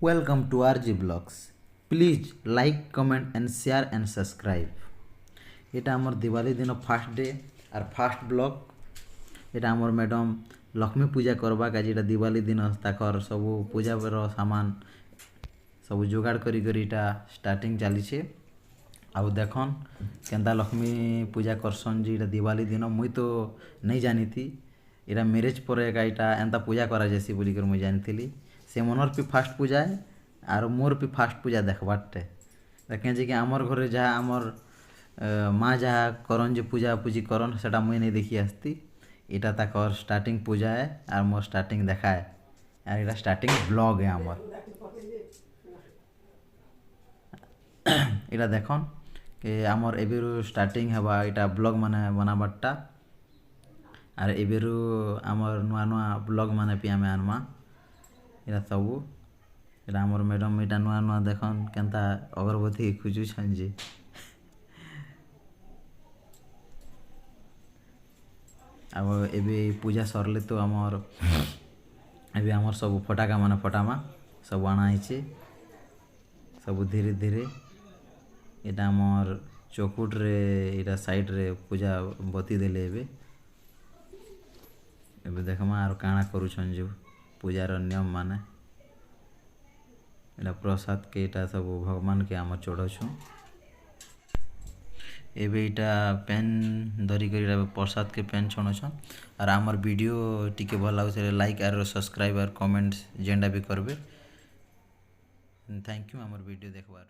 Welcome to RG Vlogs. Please like, comment and share and subscribe. এটা আমার দিওয়ালি দিন first day আর first blog. এটা আমার ম্যাডাম লক্ষ্মী পূজা করবা কাজে এটা দিওয়ালি দিন তাকর সবু পূজার সামান সবু যোগাড় করি এটা স্টার্টিং চালিছে। আউ দেখুন কেনতা লক্ষ্মী পূজা করসন যে এটা দিওয়ালি দিন মুই তো নেই জানিতি এটা ম্যারেজ পরে এটা এন্তা পূজা করা যাইছি বলি করে মুই জানিଥିଲି। সে মনর পি ফার্স্ট পূজায় আর মোর পি ফার্স্ট পূজা দেখবারটে দেখেন যে কি আমার ঘরে যা আমার মা যাহা করন যে পূজা পূজি করন সেটা মুই নেই দেখি আসতি। এটা তাকর স্টার্টিং পূজায় আর মোর স্টার্টিং দেখায় আর এটা স্টার্টিং ব্লগ আমার। এটা দেখুন আমার এবেরু স্টার্টিং হবা এটা ব্লগ মানে বনাবারটা আর এবেরু আমার নূয়া নূয়া ব্লগ মানে পি আমি আনমা। এটা সবু এটা আমার ম্যাডাম এটা নূয়া নূয়া দেখুন কেনতা অগরবতী খুঁজুছন যে अब एबे पूजा सरले तो आमर एबे आमर सब फटाका माने फटामा सब आना आइছে सब धीरे धीरे এটা আমার চকুট রে এটা সাইড রে পূজা বতি দেলে এবে এবে দেখমা আর কাଣା করুছন যে পূজার নিয়ম মানে এটা প্রসাদ কে এটা सब भगवान के आम चढ़ाछु। एबे इटा पेन धरी कर प्रसाद के पेन छुणुछन और आमर वीडियो टिके भल लागे लाइक और सब्सक्राइब और कमेंट जेंडा भी करबे। थैंक यू आमर वीडियो देखबार।